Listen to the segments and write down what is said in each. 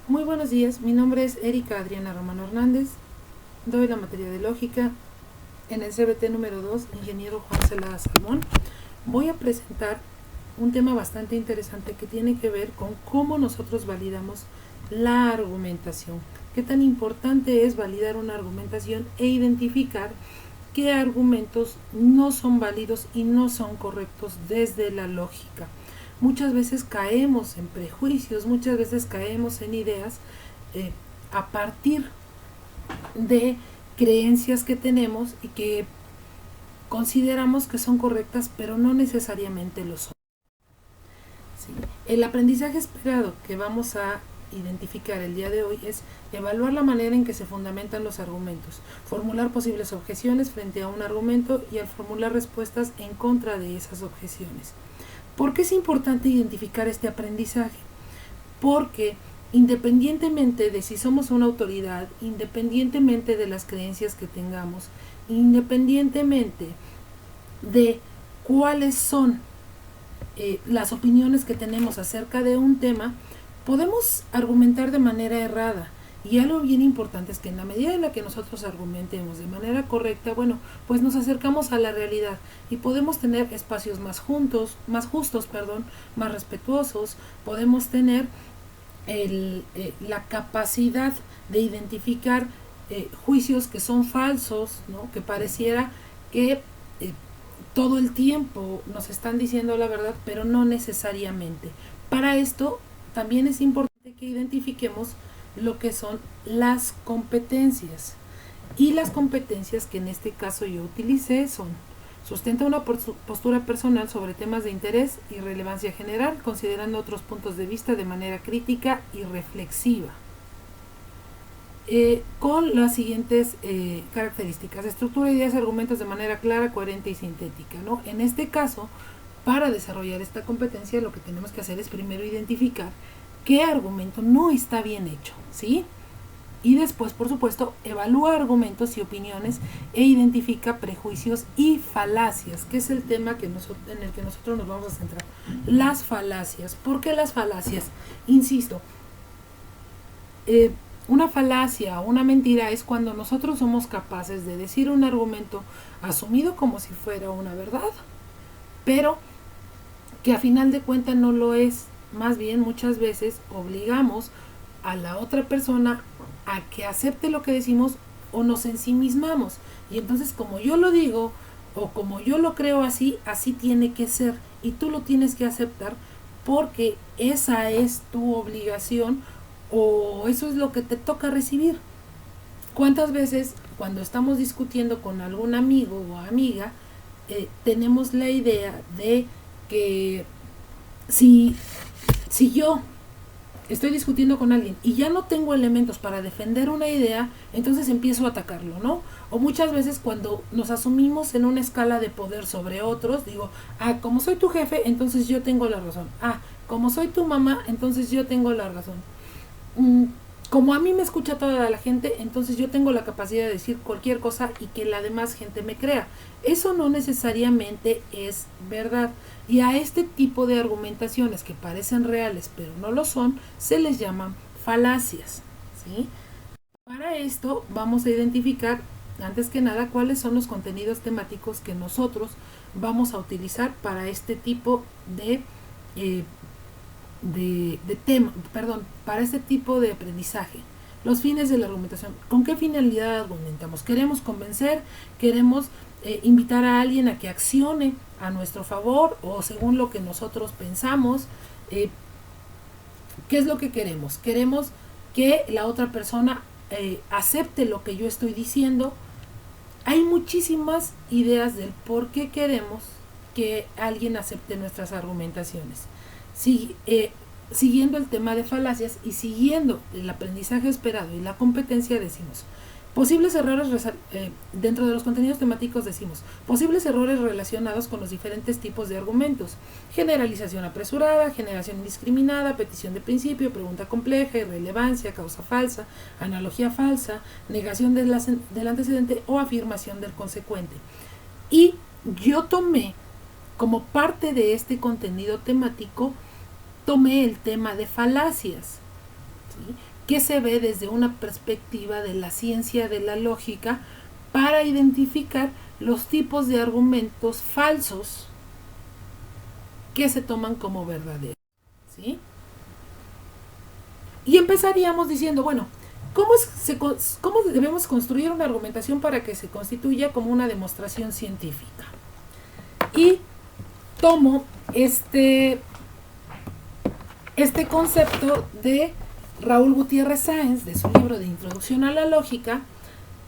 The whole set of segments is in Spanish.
Muy buenos días, mi nombre es Erika Adriana Romano Hernández, doy la materia de lógica en el CBT número 2, ingeniero Juan Celada Salmón. Voy a presentar un tema bastante interesante que tiene que ver con cómo nosotros validamos la argumentación. Qué tan importante es validar una argumentación e identificar qué argumentos no son válidos y no son correctos desde la lógica. Muchas veces caemos en prejuicios, muchas veces caemos en ideas a partir de creencias que tenemos y que consideramos que son correctas, pero no necesariamente lo son. ¿Sí? El aprendizaje esperado que vamos a identificar el día de hoy es evaluar la manera en que se fundamentan los argumentos, formular posibles objeciones frente a un argumento y al formular respuestas en contra de esas objeciones. ¿Por qué es importante identificar este aprendizaje? Porque independientemente de si somos una autoridad, independientemente de las creencias que tengamos, independientemente de cuáles son las opiniones que tenemos acerca de un tema, podemos argumentar de manera errada. Y algo bien importante es que en la medida en la que nosotros argumentemos de manera correcta, bueno, pues nos acercamos a la realidad y podemos tener espacios más justos, más respetuosos, podemos tener la capacidad de identificar juicios que son falsos, ¿no? Que pareciera que todo el tiempo nos están diciendo la verdad, pero no necesariamente. Para esto también es importante que identifiquemos lo que son las competencias. Y las competencias que en este caso yo utilicé son: sustenta una postura personal sobre temas de interés y relevancia general, considerando otros puntos de vista de manera crítica y reflexiva. Con las siguientes características: estructura ideas y argumentos de manera clara, coherente y sintética, ¿no? En este caso, para desarrollar esta competencia, lo que tenemos que hacer es primero identificar qué argumento no está bien hecho, ¿sí? Y después, por supuesto, evalúa argumentos y opiniones e identifica prejuicios y falacias, que es el tema en el que nosotros nos vamos a centrar. Las falacias. ¿Por qué las falacias? Insisto, una falacia o una mentira es cuando nosotros somos capaces de decir un argumento asumido como si fuera una verdad, pero que a final de cuentas no lo es. Más bien, muchas veces obligamos a la otra persona a que acepte lo que decimos o nos ensimismamos. Y entonces, como yo lo digo o como yo lo creo así, así tiene que ser. Y tú lo tienes que aceptar porque esa es tu obligación o eso es lo que te toca recibir. ¿Cuántas veces cuando estamos discutiendo con algún amigo o amiga tenemos la idea de que si, si yo estoy discutiendo con alguien y ya no tengo elementos para defender una idea, entonces empiezo a atacarlo, ¿no? O muchas veces cuando nos asumimos en una escala de poder sobre otros, digo, como soy tu jefe, entonces yo tengo la razón. Como soy tu mamá, entonces yo tengo la razón. Como a mí me escucha toda la gente, entonces yo tengo la capacidad de decir cualquier cosa y que la demás gente me crea. Eso no necesariamente es verdad. Y a este tipo de argumentaciones que parecen reales pero no lo son, se les llaman falacias, ¿sí? Para esto vamos a identificar, antes que nada, cuáles son los contenidos temáticos que nosotros vamos a utilizar para este tipo eh, para este tipo de aprendizaje. Los fines de la argumentación. ¿Con qué finalidad argumentamos? ¿Queremos convencer? ¿Queremos invitar a alguien a que accione a nuestro favor o según lo que nosotros pensamos? ¿Qué es lo que queremos? Queremos que la otra persona acepte lo que yo estoy diciendo. Hay muchísimas ideas del por qué queremos que alguien acepte nuestras argumentaciones. Siguiendo el tema de falacias y siguiendo el aprendizaje esperado y la competencia, decimos posibles errores dentro de los contenidos temáticos. Decimos posibles errores relacionados con los diferentes tipos de argumentos: generalización apresurada, generación indiscriminada, petición de principio, pregunta compleja, irrelevancia, causa falsa, analogía falsa, negación del antecedente o afirmación del consecuente. Y yo tomé como parte de este contenido temático, tomé el tema de falacias, ¿sí? que se ve desde una perspectiva de la ciencia de la lógica para identificar los tipos de argumentos falsos que se toman como verdaderos, ¿sí? Y empezaríamos diciendo, bueno, ¿cómo debemos construir una argumentación para que se constituya como una demostración científica? Y tomo este concepto de Raúl Gutiérrez Sáenz, de su libro de Introducción a la Lógica,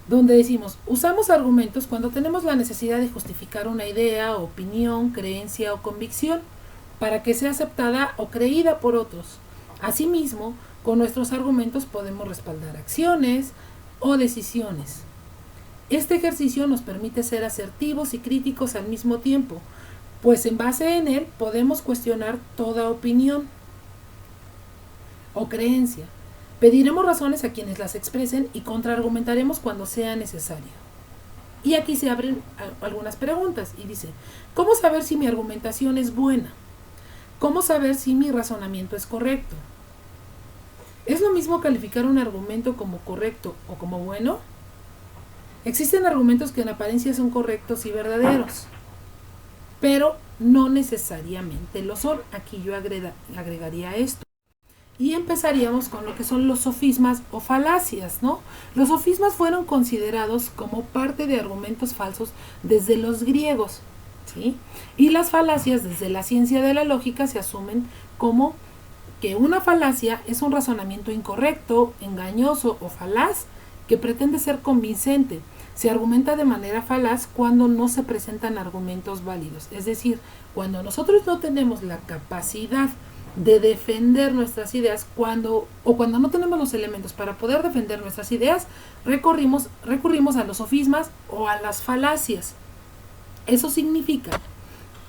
donde decimos, usamos argumentos cuando tenemos la necesidad de justificar una idea, opinión, creencia o convicción para que sea aceptada o creída por otros. Asimismo, con nuestros argumentos podemos respaldar acciones o decisiones. Este ejercicio nos permite ser asertivos y críticos al mismo tiempo, pues en base en él podemos cuestionar toda opinión o creencia. Pediremos razones a quienes las expresen y contraargumentaremos cuando sea necesario. Y aquí se abren algunas preguntas y dice, ¿cómo saber si mi argumentación es buena? ¿Cómo saber si mi razonamiento es correcto? ¿Es lo mismo calificar un argumento como correcto o como bueno? Existen argumentos que en apariencia son correctos y verdaderos, pero no necesariamente lo son. Aquí yo agregaría esto. Y empezaríamos con lo que son los sofismas o falacias, ¿no? Los sofismas fueron considerados como parte de argumentos falsos desde los griegos, ¿sí? Y las falacias desde la ciencia de la lógica se asumen como que una falacia es un razonamiento incorrecto, engañoso o falaz que pretende ser convincente. Se argumenta de manera falaz cuando no se presentan argumentos válidos, es decir, cuando nosotros no tenemos la capacidad de defender nuestras ideas, cuando no tenemos los elementos para poder defender nuestras ideas, recurrimos a los sofismas o a las falacias. Eso significa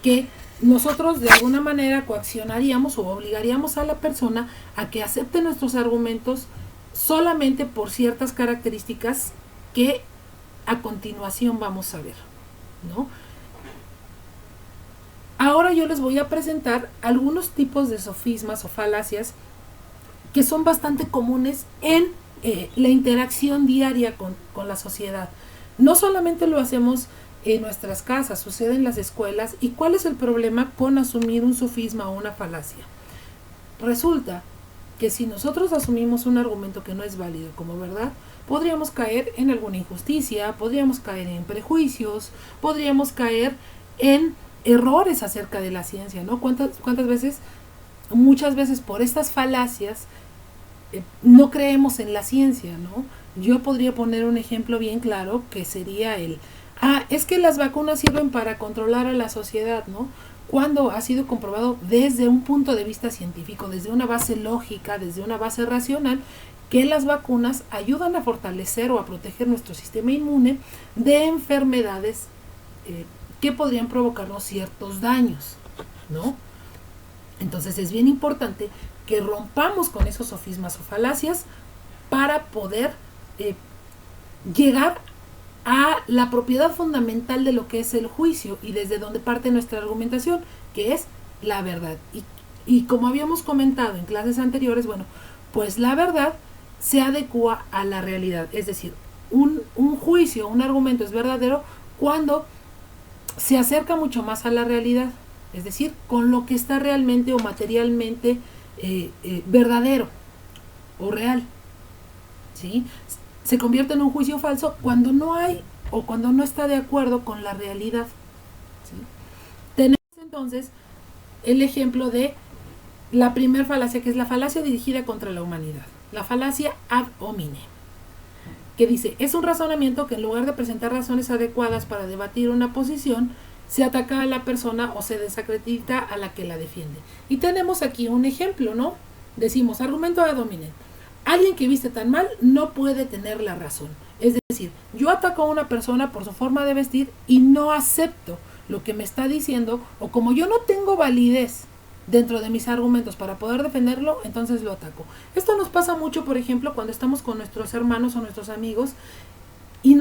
que nosotros de alguna manera coaccionaríamos o obligaríamos a la persona a que acepte nuestros argumentos solamente por ciertas características que a continuación vamos a ver, ¿no? Ahora yo les voy a presentar algunos tipos de sofismas o falacias que son bastante comunes en la interacción diaria con la sociedad. No solamente lo hacemos en nuestras casas, sucede en las escuelas. ¿Y cuál es el problema con asumir un sofisma o una falacia? Resulta que si nosotros asumimos un argumento que no es válido como verdad, podríamos caer en alguna injusticia, podríamos caer en prejuicios, podríamos caer en errores acerca de la ciencia, ¿no? ¿Cuántas veces? Muchas veces por estas falacias no creemos en la ciencia, ¿no? Yo podría poner un ejemplo bien claro que sería es que las vacunas sirven para controlar a la sociedad, ¿no? Cuando ha sido comprobado desde un punto de vista científico, desde una base lógica, desde una base racional, que las vacunas ayudan a fortalecer o a proteger nuestro sistema inmune de enfermedades que podrían provocarnos ciertos daños, ¿no? Entonces es bien importante que rompamos con esos sofismas o falacias para poder llegar a la propiedad fundamental de lo que es el juicio y desde donde parte nuestra argumentación, que es la verdad. Y como habíamos comentado en clases anteriores, bueno, pues la verdad se adecua a la realidad, es decir, un juicio, un argumento es verdadero cuando se acerca mucho más a la realidad, es decir, con lo que está realmente o materialmente verdadero o real, ¿sí? Se convierte en un juicio falso cuando no hay o cuando no está de acuerdo con la realidad, ¿sí? Tenemos entonces el ejemplo de la primera falacia, que es la falacia dirigida contra la humanidad, la falacia ad hominem, que dice, es un razonamiento que en lugar de presentar razones adecuadas para debatir una posición, se ataca a la persona o se desacredita a la que la defiende. Y tenemos aquí un ejemplo, ¿no? Decimos, argumento ad hominem. Alguien que viste tan mal no puede tener la razón. Es decir, yo ataco a una persona por su forma de vestir y no acepto lo que me está diciendo, o como yo no tengo validez dentro de mis argumentos para poder defenderlo, entonces lo ataco. Esto nos pasa mucho, por ejemplo, cuando estamos con nuestros hermanos o nuestros amigos y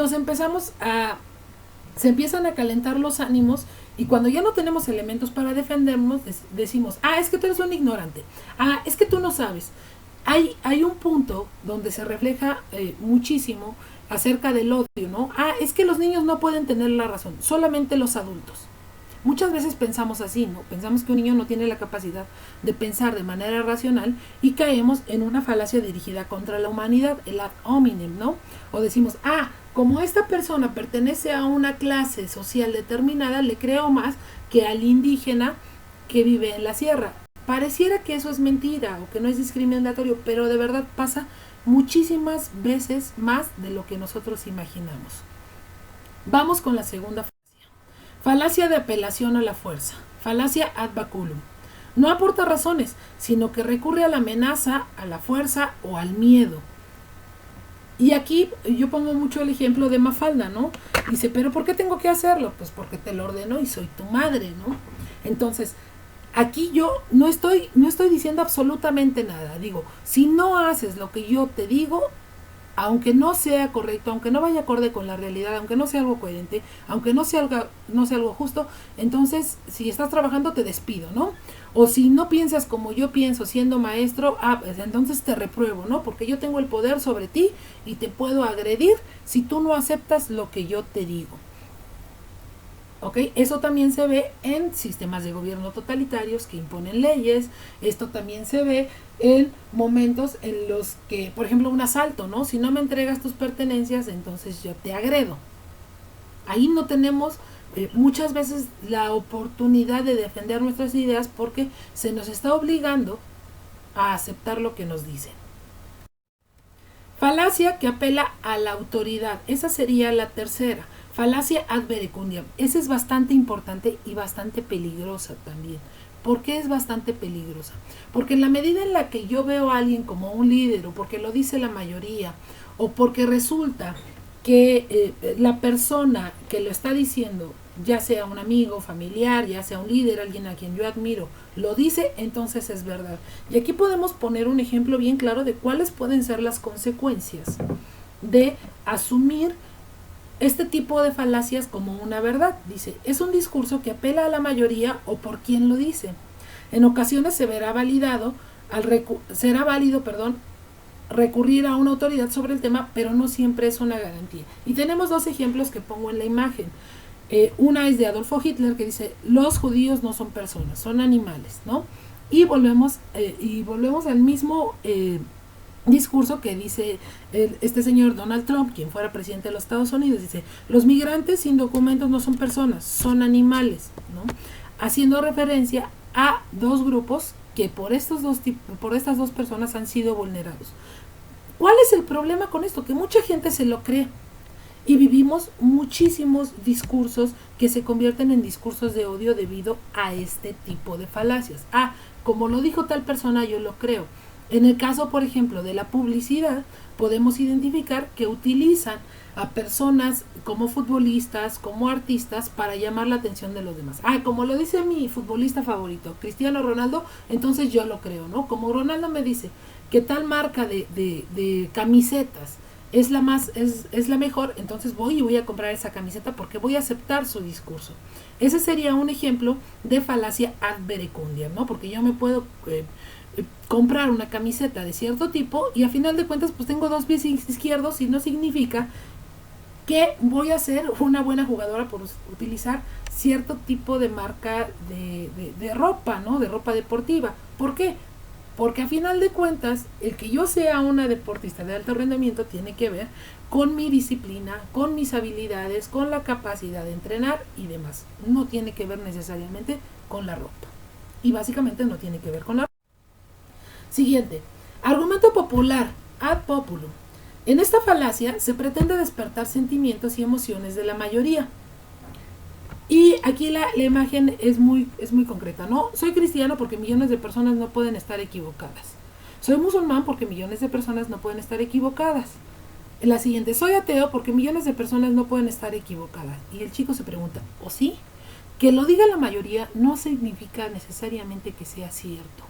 se empiezan a calentar los ánimos, y cuando ya no tenemos elementos para defendernos, decimos, es que tú eres un ignorante, es que tú no sabes. Hay un punto donde se refleja muchísimo acerca del odio, ¿no? Es que los niños no pueden tener la razón, solamente los adultos. Muchas veces pensamos así, ¿no? Pensamos que un niño no tiene la capacidad de pensar de manera racional y caemos en una falacia dirigida contra la humanidad, el ad hominem, ¿no? O decimos, como esta persona pertenece a una clase social determinada, le creo más que al indígena que vive en la sierra. Pareciera que eso es mentira o que no es discriminatorio, pero de verdad pasa muchísimas veces más de lo que nosotros imaginamos. Vamos con la segunda falacia. Falacia de apelación a la fuerza. Falacia ad baculum. No aporta razones, sino que recurre a la amenaza, a la fuerza o al miedo. Y aquí yo pongo mucho el ejemplo de Mafalda, ¿no? Dice, ¿pero por qué tengo que hacerlo? Pues porque te lo ordeno y soy tu madre, ¿no? Entonces, aquí yo no estoy diciendo absolutamente nada. Digo, si no haces lo que yo te digo, aunque no sea correcto, aunque no vaya acorde con la realidad, aunque no sea algo coherente, aunque no sea algo justo, entonces si estás trabajando te despido, ¿no? O si no piensas como yo pienso siendo maestro, pues entonces te repruebo, ¿no? Porque yo tengo el poder sobre ti y te puedo agredir si tú no aceptas lo que yo te digo. ¿Ok? Eso también se ve en sistemas de gobierno totalitarios que imponen leyes. Esto también se ve en momentos en los que, por ejemplo, un asalto, ¿no? Si no me entregas tus pertenencias, entonces yo te agredo. Ahí no tenemos muchas veces la oportunidad de defender nuestras ideas porque se nos está obligando a aceptar lo que nos dicen. Falacia que apela a la autoridad. Esa sería la tercera. Falacia ad verecundiam. Esa es bastante importante y bastante peligrosa también. ¿Por qué es bastante peligrosa? Porque en la medida en la que yo veo a alguien como un líder, o porque lo dice la mayoría, o porque resulta que la persona que lo está diciendo, ya sea un amigo, familiar, ya sea un líder, alguien a quien yo admiro, lo dice, entonces es verdad. Y aquí podemos poner un ejemplo bien claro de cuáles pueden ser las consecuencias de asumir este tipo de falacias como una verdad. Dice, es un discurso que apela a la mayoría o por quien lo dice. En ocasiones será válido, recurrir a una autoridad sobre el tema, pero no siempre es una garantía. Y tenemos dos ejemplos que pongo en la imagen. Una es de Adolfo Hitler, que dice, los judíos no son personas, son animales, ¿no? Y volvemos al mismo discurso que dice este señor Donald Trump, quien fuera presidente de los Estados Unidos. Dice, los migrantes sin documentos no son personas, son animales, ¿no? Haciendo referencia a dos grupos que por estas dos personas han sido vulnerados. ¿Cuál es el problema con esto? Que mucha gente se lo cree y vivimos muchísimos discursos que se convierten en discursos de odio debido a este tipo de falacias. Como lo dijo tal persona, yo lo creo. En el caso, por ejemplo, de la publicidad, podemos identificar que utilizan a personas como futbolistas, como artistas, para llamar la atención de los demás. Como lo dice mi futbolista favorito, Cristiano Ronaldo, entonces yo lo creo, ¿no? Como Ronaldo me dice que tal marca de camisetas es la mejor, entonces voy a comprar esa camiseta porque voy a aceptar su discurso. Ese sería un ejemplo de falacia ad verecundiam, ¿no? Porque yo me puedo comprar una camiseta de cierto tipo y a final de cuentas pues tengo dos pies izquierdos y no significa que voy a ser una buena jugadora por utilizar cierto tipo de marca de ropa, ¿no? De ropa deportiva. ¿Por qué? Porque a final de cuentas el que yo sea una deportista de alto rendimiento tiene que ver con mi disciplina, con mis habilidades, con la capacidad de entrenar y demás. No tiene que ver necesariamente con la ropa. Y básicamente no tiene que ver con la ropa. Siguiente, argumento popular, ad populum. En esta falacia se pretende despertar sentimientos y emociones de la mayoría. Y aquí la imagen es muy concreta, ¿no? Soy cristiano porque millones de personas no pueden estar equivocadas. Soy musulmán porque millones de personas no pueden estar equivocadas. La siguiente, soy ateo porque millones de personas no pueden estar equivocadas. Y el chico se pregunta, ¿o sí? Que lo diga la mayoría no significa necesariamente que sea cierto.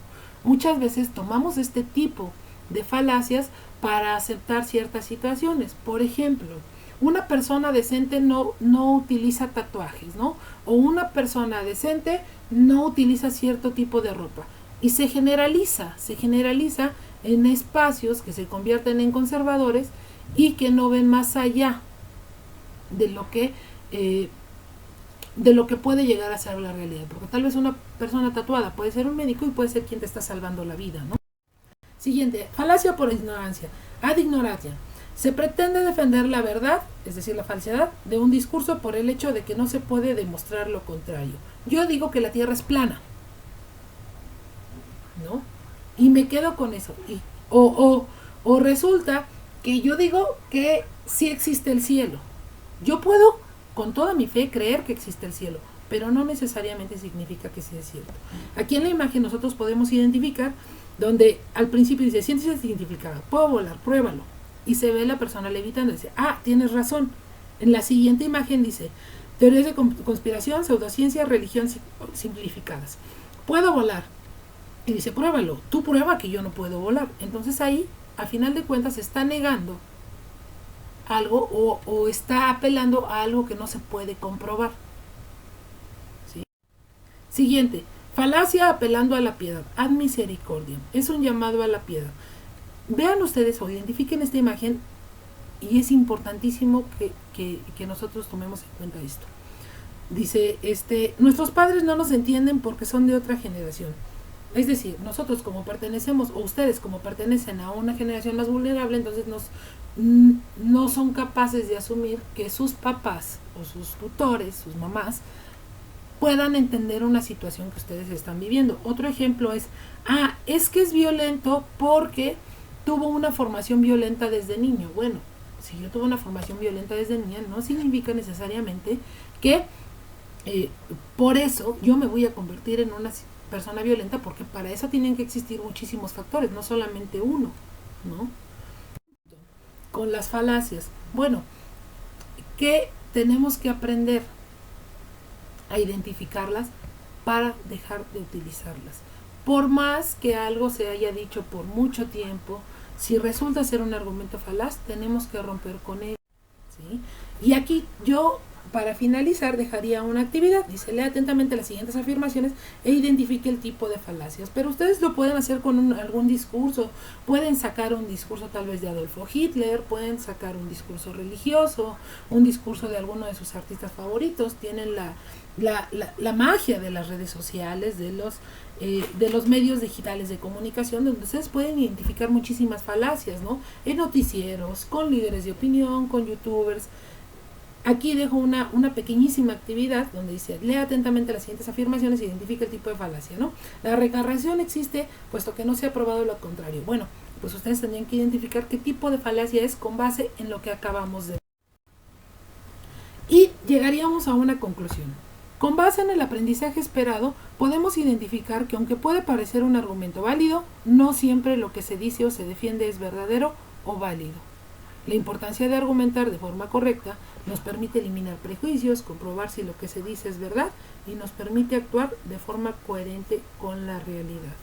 Muchas veces tomamos este tipo de falacias para aceptar ciertas situaciones. Por ejemplo, una persona decente no utiliza tatuajes, ¿no? O una persona decente no utiliza cierto tipo de ropa. Y se generaliza en espacios que se convierten en conservadores y que no ven más allá de lo que puede llegar a ser la realidad, porque tal vez una persona tatuada puede ser un médico y puede ser quien te está salvando la vida, ¿no? Siguiente, falacia por ignorancia, ad ignorantia. Se pretende defender la verdad, es decir, la falsedad, de un discurso por el hecho de que no se puede demostrar lo contrario. Yo digo que la Tierra es plana, ¿no? Y me quedo con eso. O resulta que yo digo que sí existe el cielo. Yo puedo, con toda mi fe, creer que existe el cielo, pero no necesariamente significa que sea cierto. Aquí en la imagen nosotros podemos identificar donde al principio dice ciencia científica, puedo volar, pruébalo. Y se ve la persona levitando y dice, ah, tienes razón. En la siguiente imagen dice, teorías de conspiración, pseudociencia, religión simplificadas. Puedo volar. Y dice, pruébalo, tú prueba que yo no puedo volar. Entonces ahí, a final de cuentas, está negando algo o está apelando a algo que no se puede comprobar. ¿Sí? Siguiente, falacia apelando a la piedad, ad misericordiam. Es un llamado a la piedad. Vean ustedes o identifiquen esta imagen y es importantísimo que nosotros tomemos en cuenta esto. Dice, nuestros padres no nos entienden porque son de otra generación. Es decir, nosotros como pertenecemos, o ustedes como pertenecen a una generación más vulnerable, entonces no son capaces de asumir que sus papás o sus tutores, sus mamás, puedan entender una situación que ustedes están viviendo. Otro ejemplo es, es que es violento porque tuvo una formación violenta desde niño. Bueno, si yo tuve una formación violenta desde niña, no significa necesariamente que por eso yo me voy a convertir en una persona violenta, porque para eso tienen que existir muchísimos factores, no solamente uno, ¿no? Con las falacias, bueno, ¿qué tenemos que aprender? A identificarlas para dejar de utilizarlas. Por más que algo se haya dicho por mucho tiempo, si resulta ser un argumento falaz, tenemos que romper con él, ¿sí? Y aquí yo, para finalizar, dejaría una actividad. Dice, lea atentamente las siguientes afirmaciones e identifique el tipo de falacias. Pero ustedes lo pueden hacer con algún discurso. Pueden sacar un discurso tal vez de Adolfo Hitler, pueden sacar un discurso religioso, un discurso de alguno de sus artistas favoritos. Tienen la magia de las redes sociales, de los medios digitales de comunicación, donde ustedes pueden identificar muchísimas falacias, ¿no? En noticieros, con líderes de opinión, con youtubers. Aquí dejo una pequeñísima actividad donde dice, lea atentamente las siguientes afirmaciones e identifica el tipo de falacia, ¿no? La reencarnación existe puesto que no se ha probado lo contrario. Bueno, pues ustedes tendrían que identificar qué tipo de falacia es con base en lo que acabamos de ver. Y llegaríamos a una conclusión. Con base en el aprendizaje esperado, podemos identificar que aunque puede parecer un argumento válido, no siempre lo que se dice o se defiende es verdadero o válido. La importancia de argumentar de forma correcta nos permite eliminar prejuicios, comprobar si lo que se dice es verdad y nos permite actuar de forma coherente con la realidad.